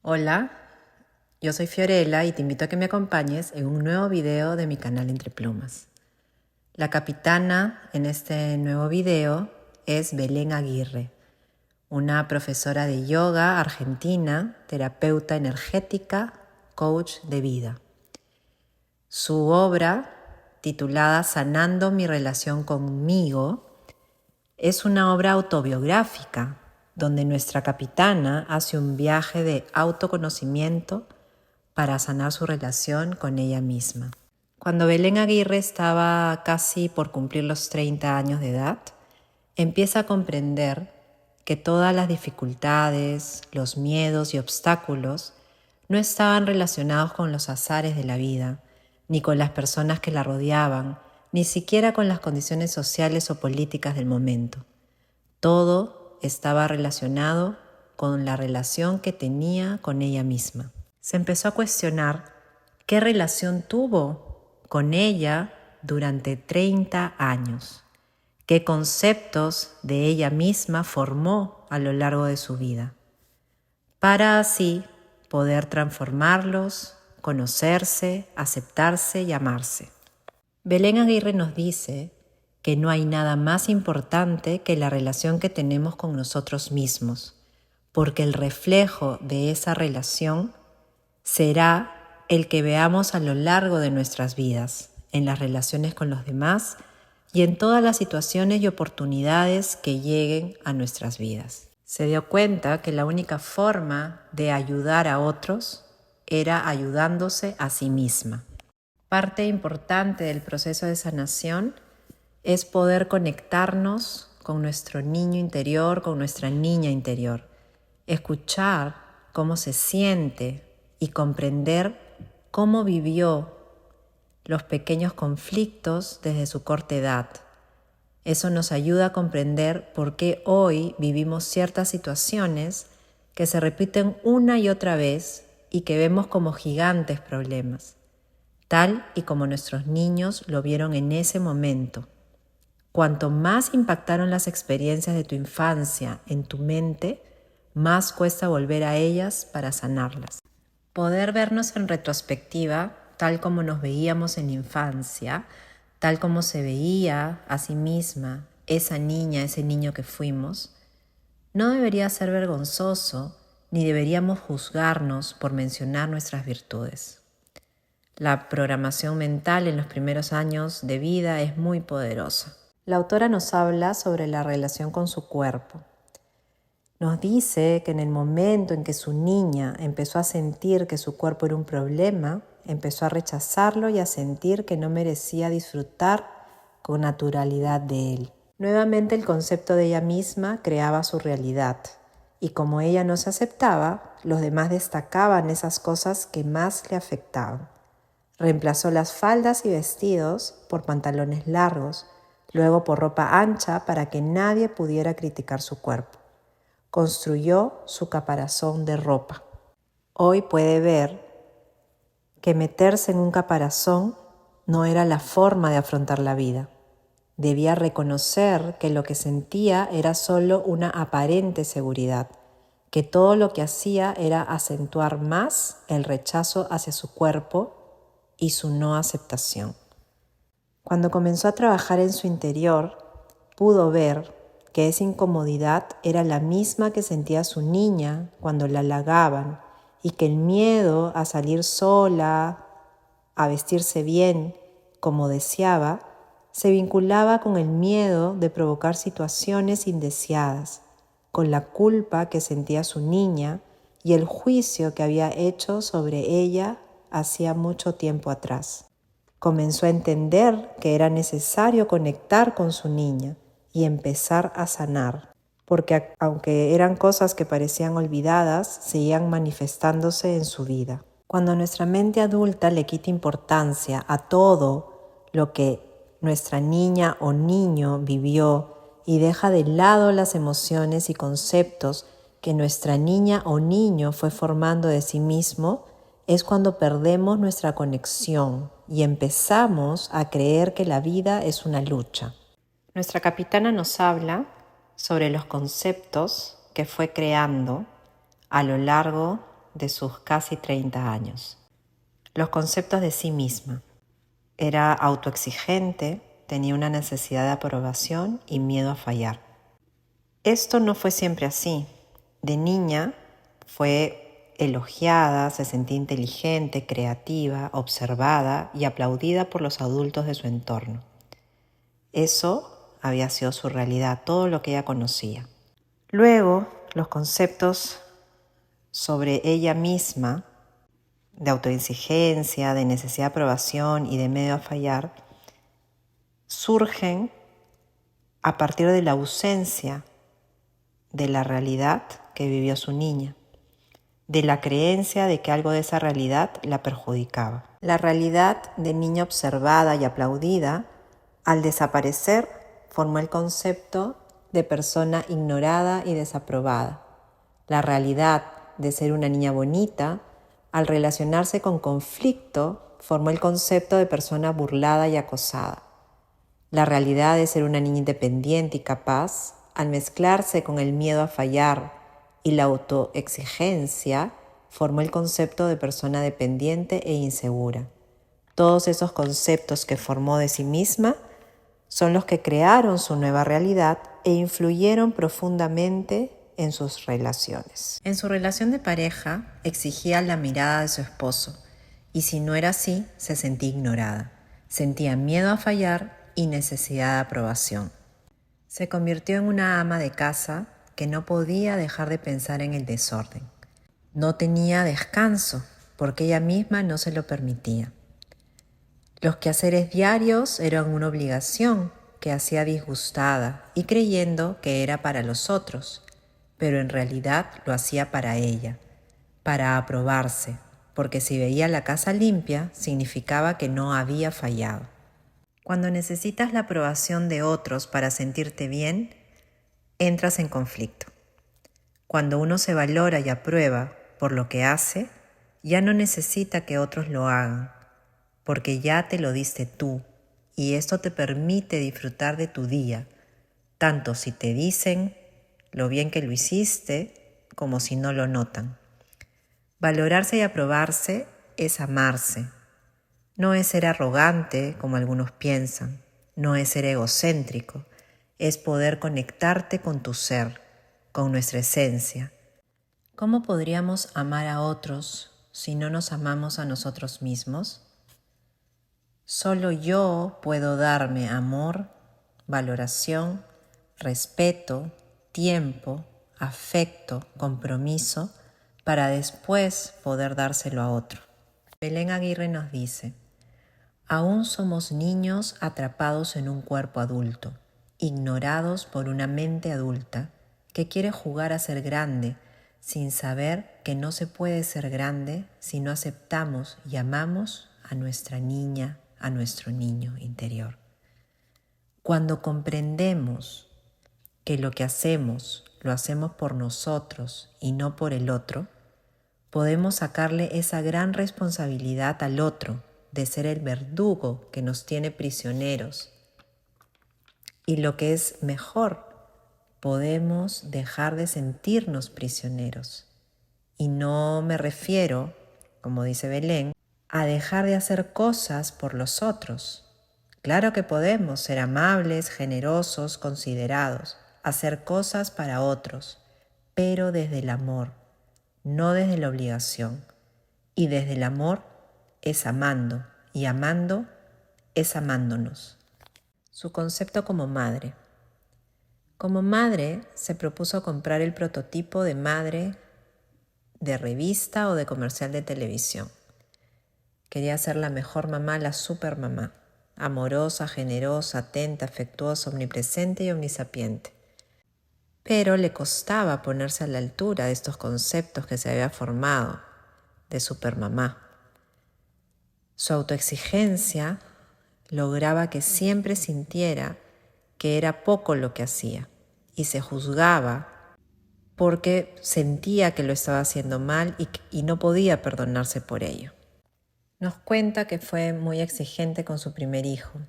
Hola, yo soy Fiorella y te invito a que me acompañes en un nuevo video de mi canal Entre Plumas. La capitana en este nuevo video es Belén Aguirre, una profesora de yoga argentina, terapeuta energética, coach de vida. Su obra, titulada Sanando mi relación conmigo, es una obra autobiográfica donde nuestra capitana hace un viaje de autoconocimiento para sanar su relación con ella misma. Cuando Belén Aguirre estaba casi por cumplir los 30 años de edad, empieza a comprender que todas las dificultades, los miedos y obstáculos no estaban relacionados con los azares de la vida, ni con las personas que la rodeaban, ni siquiera con las condiciones sociales o políticas del momento. Todo estaba relacionado con la relación que tenía con ella misma. Se empezó a cuestionar qué relación tuvo con ella durante 30 años, qué conceptos de ella misma formó a lo largo de su vida, para así poder transformarlos, conocerse, aceptarse y amarse. Belén Aguirre nos dice que no hay nada más importante que la relación que tenemos con nosotros mismos, porque el reflejo de esa relación será el que veamos a lo largo de nuestras vidas, en las relaciones con los demás y en todas las situaciones y oportunidades que lleguen a nuestras vidas. Se dio cuenta que la única forma de ayudar a otros era ayudándose a sí misma. Parte importante del proceso de sanación es poder conectarnos con nuestro niño interior, con nuestra niña interior, escuchar cómo se siente y comprender cómo vivió los pequeños conflictos desde su corta edad. Eso nos ayuda a comprender por qué hoy vivimos ciertas situaciones que se repiten una y otra vez y que vemos como gigantes problemas, tal y como nuestros niños lo vieron en ese momento. Cuanto más impactaron las experiencias de tu infancia en tu mente, más cuesta volver a ellas para sanarlas. Poder vernos en retrospectiva, tal como nos veíamos en la infancia, tal como se veía a sí misma esa niña, ese niño que fuimos, no debería ser vergonzoso ni deberíamos juzgarnos por mencionar nuestras virtudes. La programación mental en los primeros años de vida es muy poderosa. La autora nos habla sobre la relación con su cuerpo. Nos dice que en el momento en que su niña empezó a sentir que su cuerpo era un problema, empezó a rechazarlo y a sentir que no merecía disfrutar con naturalidad de él. Nuevamente el concepto de ella misma creaba su realidad, y como ella no se aceptaba, los demás destacaban esas cosas que más le afectaban. Reemplazó las faldas y vestidos por pantalones largos, luego por ropa ancha para que nadie pudiera criticar su cuerpo. Construyó su caparazón de ropa. Hoy puede ver que meterse en un caparazón no era la forma de afrontar la vida. Debía reconocer que lo que sentía era solo una aparente seguridad, que todo lo que hacía era acentuar más el rechazo hacia su cuerpo y su no aceptación. Cuando comenzó a trabajar en su interior, pudo ver que esa incomodidad era la misma que sentía su niña cuando la halagaban y que el miedo a salir sola, a vestirse bien como deseaba, se vinculaba con el miedo de provocar situaciones indeseadas, con la culpa que sentía su niña y el juicio que había hecho sobre ella hacía mucho tiempo atrás. Comenzó a entender que era necesario conectar con su niña y empezar a sanar, porque aunque eran cosas que parecían olvidadas, seguían manifestándose en su vida. Cuando nuestra mente adulta le quita importancia a todo lo que nuestra niña o niño vivió y deja de lado las emociones y conceptos que nuestra niña o niño fue formando de sí mismo, es cuando perdemos nuestra conexión y empezamos a creer que la vida es una lucha. Nuestra capitana nos habla sobre los conceptos que fue creando a lo largo de sus casi 30 años. Los conceptos de sí misma. Era autoexigente, tenía una necesidad de aprobación y miedo a fallar. Esto no fue siempre así. De niña fue elogiada, se sentía inteligente, creativa, observada y aplaudida por los adultos de su entorno. Eso había sido su realidad, todo lo que ella conocía. Luego, los conceptos sobre ella misma, de autoexigencia, de necesidad de aprobación y de miedo a fallar, surgen a partir de la ausencia de la realidad que vivió su niña, de la creencia de que algo de esa realidad la perjudicaba. La realidad de niña observada y aplaudida, al desaparecer, formó el concepto de persona ignorada y desaprobada. La realidad de ser una niña bonita, al relacionarse con conflicto, formó el concepto de persona burlada y acosada. La realidad de ser una niña independiente y capaz, al mezclarse con el miedo a fallar y la autoexigencia, formó el concepto de persona dependiente e insegura. Todos esos conceptos que formó de sí misma son los que crearon su nueva realidad e influyeron profundamente en sus relaciones. En su relación de pareja exigía la mirada de su esposo y si no era así, se sentía ignorada. Sentía miedo a fallar y necesidad de aprobación. Se convirtió en una ama de casa que no podía dejar de pensar en el desorden. No tenía descanso porque ella misma no se lo permitía. Los quehaceres diarios eran una obligación que hacía disgustada y creyendo que era para los otros, pero en realidad lo hacía para ella, para aprobarse, porque si veía la casa limpia significaba que no había fallado. Cuando necesitas la aprobación de otros para sentirte bien, entras en conflicto. Cuando uno se valora y aprueba por lo que hace, ya no necesita que otros lo hagan, porque ya te lo diste tú, y esto te permite disfrutar de tu día, tanto si te dicen lo bien que lo hiciste, como si no lo notan. Valorarse y aprobarse es amarse. No es ser arrogante, como algunos piensan, no es ser egocéntrico, es poder conectarte con tu ser, con nuestra esencia. ¿Cómo podríamos amar a otros si no nos amamos a nosotros mismos? Solo yo puedo darme amor, valoración, respeto, tiempo, afecto, compromiso, para después poder dárselo a otro. Belén Aguirre nos dice: aún somos niños atrapados en un cuerpo adulto, ignorados por una mente adulta que quiere jugar a ser grande, sin saber que no se puede ser grande si no aceptamos y amamos a nuestra niña, a nuestro niño interior. Cuando comprendemos que lo que hacemos lo hacemos por nosotros y no por el otro, podemos sacarle esa gran responsabilidad al otro de ser el verdugo que nos tiene prisioneros. Y lo que es mejor, podemos dejar de sentirnos prisioneros. Y no me refiero, como dice Belén, a dejar de hacer cosas por los otros. Claro que podemos ser amables, generosos, considerados, hacer cosas para otros, pero desde el amor, no desde la obligación. Y desde el amor es amando, y amando es amándonos. Su concepto como madre. Como madre, se propuso comprar el prototipo de madre de revista o de comercial de televisión. Quería ser la mejor mamá, la supermamá, amorosa, generosa, atenta, afectuosa, omnipresente y omnisapiente. Pero le costaba ponerse a la altura de estos conceptos que se había formado de supermamá. Su autoexigencia lograba que siempre sintiera que era poco lo que hacía y se juzgaba porque sentía que lo estaba haciendo mal y no podía perdonarse por ello. Nos cuenta que fue muy exigente con su primer hijo.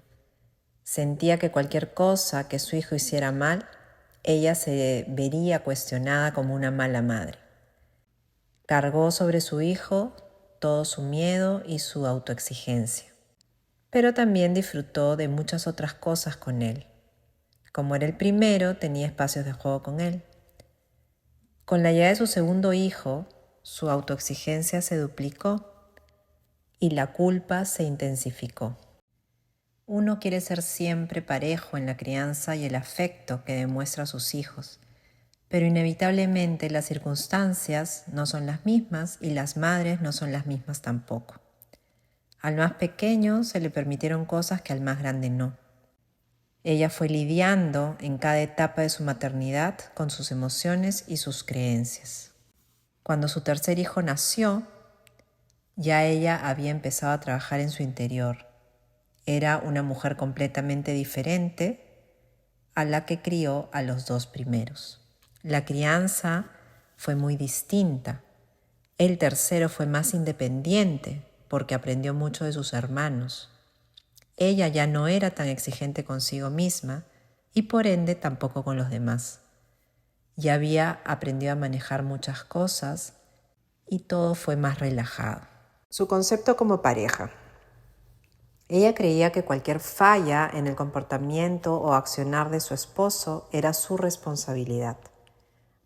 Sentía que cualquier cosa que su hijo hiciera mal, ella se vería cuestionada como una mala madre. Cargó sobre su hijo todo su miedo y su autoexigencia, pero también disfrutó de muchas otras cosas con él. Como era el primero, tenía espacios de juego con él. Con la llegada de su segundo hijo, su autoexigencia se duplicó y la culpa se intensificó. Uno quiere ser siempre parejo en la crianza y el afecto que demuestra a sus hijos, pero inevitablemente las circunstancias no son las mismas y las madres no son las mismas tampoco. Al más pequeño se le permitieron cosas que al más grande no. Ella fue lidiando en cada etapa de su maternidad con sus emociones y sus creencias. Cuando su tercer hijo nació, ya ella había empezado a trabajar en su interior. Era una mujer completamente diferente a la que crió a los dos primeros. La crianza fue muy distinta. El tercero fue más independiente porque aprendió mucho de sus hermanos. Ella ya no era tan exigente consigo misma y por ende tampoco con los demás. Ya había aprendido a manejar muchas cosas y todo fue más relajado. Su concepto como pareja. Ella creía que cualquier falla en el comportamiento o accionar de su esposo era su responsabilidad,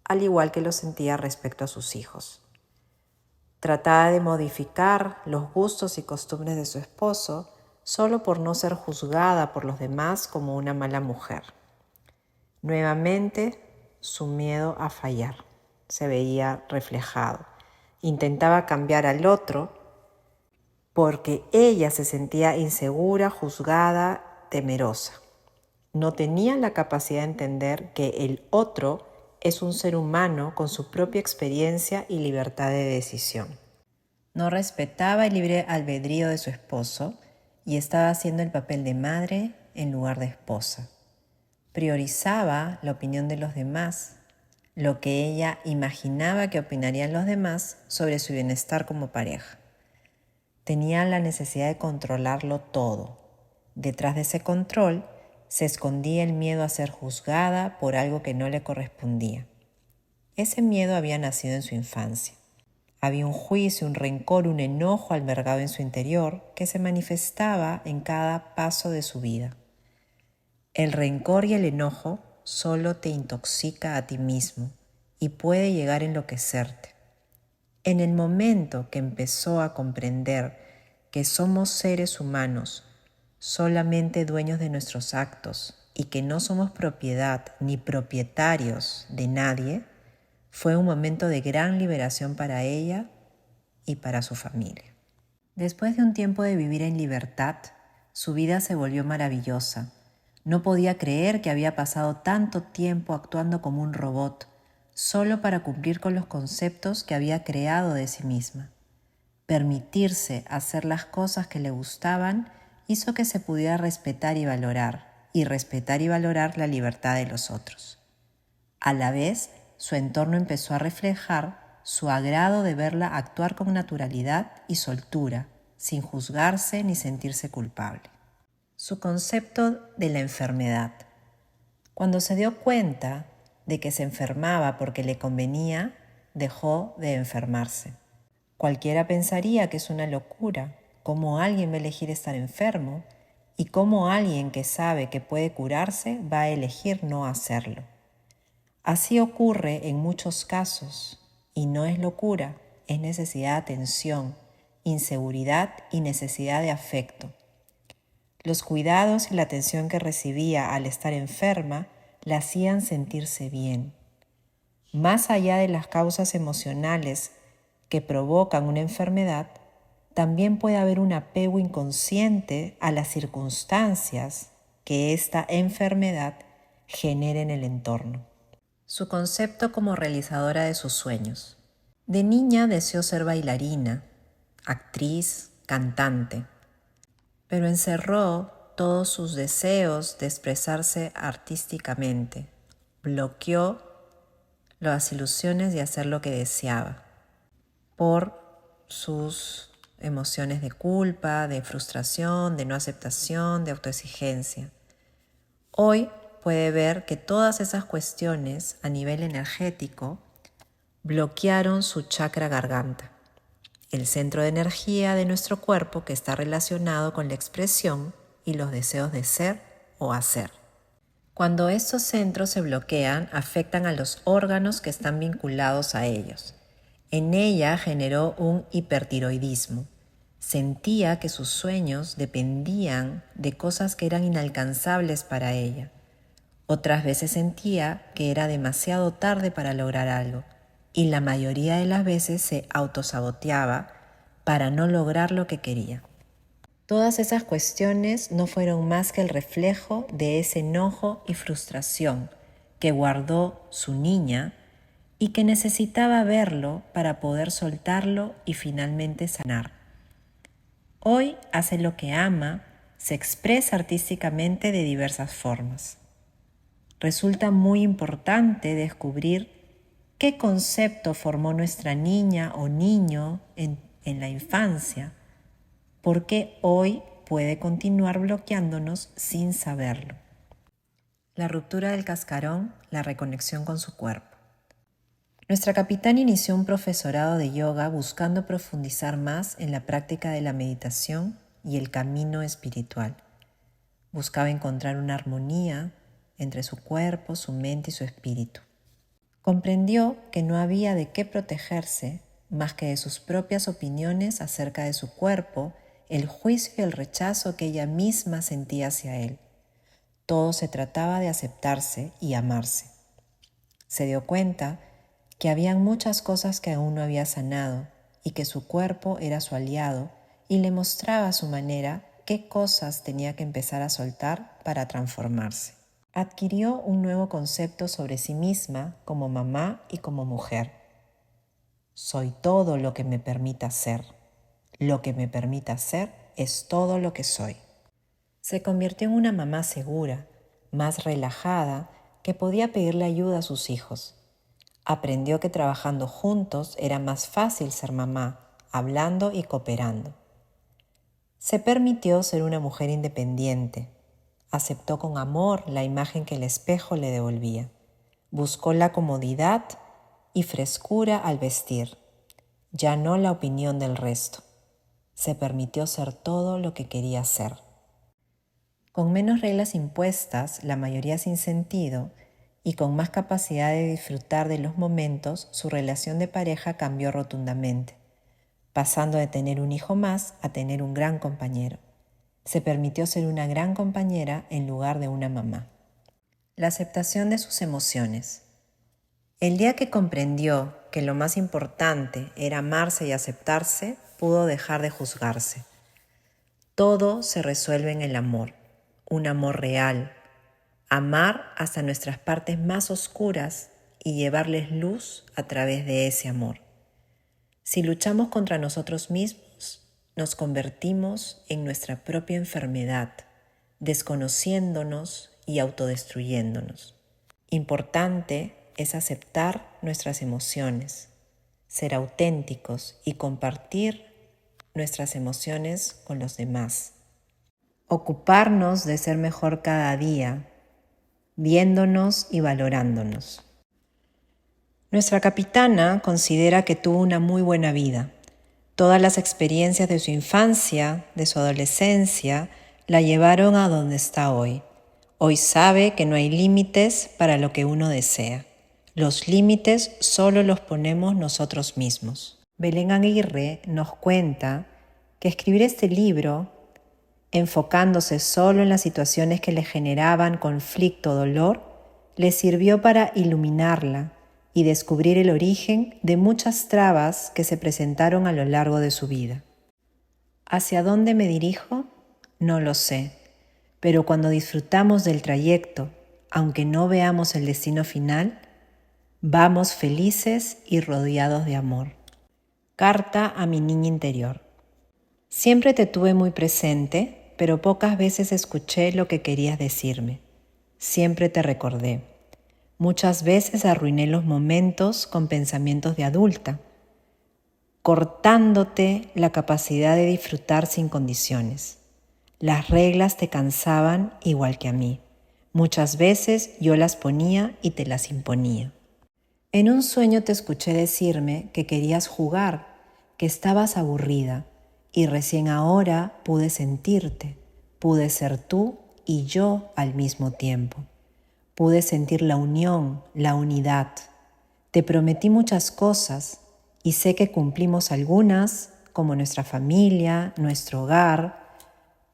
al igual que lo sentía respecto a sus hijos. Trataba de modificar los gustos y costumbres de su esposo solo por no ser juzgada por los demás como una mala mujer. Nuevamente, su miedo a fallar se veía reflejado. Intentaba cambiar al otro porque ella se sentía insegura, juzgada, temerosa. No tenía la capacidad de entender que el otro es un ser humano con su propia experiencia y libertad de decisión. No respetaba el libre albedrío de su esposo y estaba haciendo el papel de madre en lugar de esposa. Priorizaba la opinión de los demás, lo que ella imaginaba que opinarían los demás sobre su bienestar como pareja. Tenía la necesidad de controlarlo todo. Detrás de ese control se escondía el miedo a ser juzgada por algo que no le correspondía. Ese miedo había nacido en su infancia. Había un juicio, un rencor, un enojo albergado en su interior que se manifestaba en cada paso de su vida. El rencor y el enojo solo te intoxica a ti mismo y puede llegar a enloquecerte. En el momento que empezó a comprender que somos seres humanos, solamente dueños de nuestros actos y que no somos propiedad ni propietarios de nadie, fue un momento de gran liberación para ella y para su familia. Después de un tiempo de vivir en libertad, su vida se volvió maravillosa. No podía creer que había pasado tanto tiempo actuando como un robot, solo para cumplir con los conceptos que había creado de sí misma. Permitirse hacer las cosas que le gustaban hizo que se pudiera respetar y respetar y valorar la libertad de los otros. A la vez, su entorno empezó a reflejar su agrado de verla actuar con naturalidad y soltura, sin juzgarse ni sentirse culpable. Su concepto de la enfermedad. Cuando se dio cuenta de que se enfermaba porque le convenía, dejó de enfermarse. Cualquiera pensaría que es una locura, cómo alguien va a elegir estar enfermo y cómo alguien que sabe que puede curarse va a elegir no hacerlo. Así ocurre en muchos casos y no es locura, es necesidad de atención, inseguridad y necesidad de afecto. Los cuidados y la atención que recibía al estar enferma la hacían sentirse bien. Más allá de las causas emocionales que provocan una enfermedad, también puede haber un apego inconsciente a las circunstancias que esta enfermedad genera en el entorno. Su concepto como realizadora de sus sueños. De niña deseó ser bailarina, actriz, cantante, pero encerró todos sus deseos de expresarse artísticamente. Bloqueó las ilusiones de hacer lo que deseaba por sus emociones de culpa, de frustración, de no aceptación, de autoexigencia. Hoy puede ver que todas esas cuestiones a nivel energético bloquearon su chakra garganta, el centro de energía de nuestro cuerpo que está relacionado con la expresión y los deseos de ser o hacer. Cuando estos centros se bloquean, afectan a los órganos que están vinculados a ellos. En ella generó un hipertiroidismo. Sentía que sus sueños dependían de cosas que eran inalcanzables para ella. Otras veces sentía que era demasiado tarde para lograr algo y la mayoría de las veces se autosaboteaba para no lograr lo que quería. Todas esas cuestiones no fueron más que el reflejo de ese enojo y frustración que guardó su niña y que necesitaba verlo para poder soltarlo y finalmente sanar. Hoy hace lo que ama, se expresa artísticamente de diversas formas. Resulta muy importante descubrir qué concepto formó nuestra niña o niño en la infancia, porque hoy puede continuar bloqueándonos sin saberlo. La ruptura del cascarón, la reconexión con su cuerpo. Nuestra capitana inició un profesorado de yoga buscando profundizar más en la práctica de la meditación y el camino espiritual. Buscaba encontrar una armonía entre su cuerpo, su mente y su espíritu. Comprendió que no había de qué protegerse más que de sus propias opiniones acerca de su cuerpo, el juicio y el rechazo que ella misma sentía hacia él. Todo se trataba de aceptarse y amarse. Se dio cuenta que habían muchas cosas que aún no había sanado y que su cuerpo era su aliado y le mostraba a su manera qué cosas tenía que empezar a soltar para transformarse. Adquirió un nuevo concepto sobre sí misma como mamá y como mujer. Soy todo lo que me permita ser. Lo que me permita ser es todo lo que soy. Se convirtió en una mamá segura, más relajada, que podía pedirle ayuda a sus hijos. Aprendió que trabajando juntos era más fácil ser mamá, hablando y cooperando. Se permitió ser una mujer independiente. Aceptó con amor la imagen que el espejo le devolvía. Buscó la comodidad y frescura al vestir, ya no la opinión del resto. Se permitió ser todo lo que quería ser. Con menos reglas impuestas, la mayoría sin sentido, y con más capacidad de disfrutar de los momentos, su relación de pareja cambió rotundamente, pasando de tener un hijo más a tener un gran compañero. Se permitió ser una gran compañera en lugar de una mamá. La aceptación de sus emociones. El día que comprendió que lo más importante era amarse y aceptarse, pudo dejar de juzgarse. Todo se resuelve en el amor, un amor real. Amar hasta nuestras partes más oscuras y llevarles luz a través de ese amor. Si luchamos contra nosotros mismos, nos convertimos en nuestra propia enfermedad, desconociéndonos y autodestruyéndonos. Importante es aceptar nuestras emociones, ser auténticos y compartir nuestras emociones con los demás. Ocuparnos de ser mejor cada día, viéndonos y valorándonos. Nuestra capitana considera que tuvo una muy buena vida. Todas las experiencias de su infancia, de su adolescencia, la llevaron a donde está hoy. Hoy sabe que no hay límites para lo que uno desea. Los límites solo los ponemos nosotros mismos. Belén Aguirre nos cuenta que escribir este libro, enfocándose solo en las situaciones que le generaban conflicto o dolor, le sirvió para iluminarla y descubrir el origen de muchas trabas que se presentaron a lo largo de su vida. ¿Hacia dónde me dirijo? No lo sé, pero cuando disfrutamos del trayecto, aunque no veamos el destino final, vamos felices y rodeados de amor. Carta a mi niña interior. Siempre te tuve muy presente, pero pocas veces escuché lo que querías decirme. Siempre te recordé. Muchas veces arruiné los momentos con pensamientos de adulta, cortándote la capacidad de disfrutar sin condiciones. Las reglas te cansaban igual que a mí. Muchas veces yo las ponía y te las imponía. En un sueño te escuché decirme que querías jugar, que estabas aburrida, y recién ahora pude sentirte, pude ser tú y yo al mismo tiempo. Pude sentir la unión, la unidad. Te prometí muchas cosas y sé que cumplimos algunas, como nuestra familia, nuestro hogar,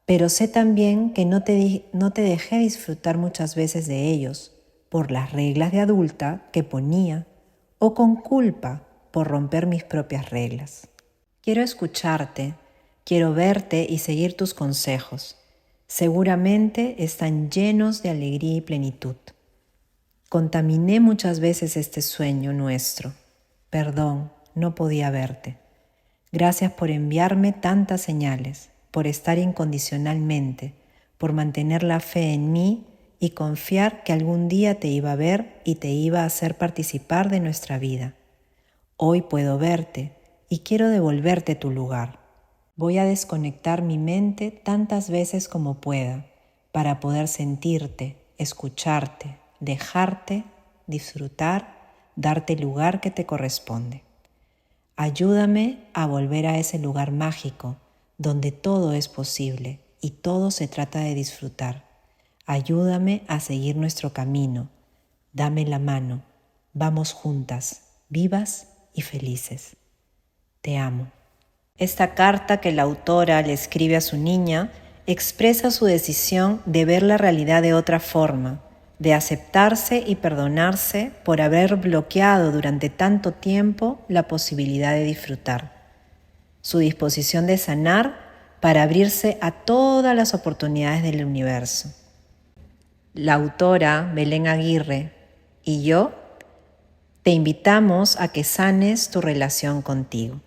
pero sé también que no te dejé disfrutar muchas veces de ellos por las reglas de adulta que ponía o con culpa por romper mis propias reglas. Quiero escucharte, quiero verte y seguir tus consejos. Seguramente están llenos de alegría y plenitud. Contaminé muchas veces este sueño nuestro. Perdón, no podía verte. Gracias por enviarme tantas señales, por estar incondicionalmente, por mantener la fe en mí y confiar que algún día te iba a ver y te iba a hacer participar de nuestra vida. Hoy puedo verte y quiero devolverte tu lugar. Voy a desconectar mi mente tantas veces como pueda para poder sentirte, escucharte, dejarte, disfrutar, darte el lugar que te corresponde. Ayúdame a volver a ese lugar mágico donde todo es posible y todo se trata de disfrutar. Ayúdame a seguir nuestro camino. Dame la mano. Vamos juntas, vivas y felices. Te amo. Esta carta que la autora le escribe a su niña expresa su decisión de ver la realidad de otra forma, de aceptarse y perdonarse por haber bloqueado durante tanto tiempo la posibilidad de disfrutar. Su disposición de sanar para abrirse a todas las oportunidades del universo. La autora, Belén Aguirre, y yo te invitamos a que sanes tu relación contigo.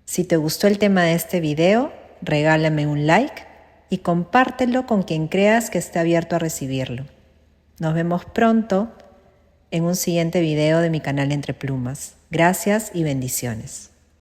Si te gustó el tema de este video, regálame un like y compártelo con quien creas que esté abierto a recibirlo. Nos vemos pronto en un siguiente video de mi canal Entre Plumas. Gracias y bendiciones.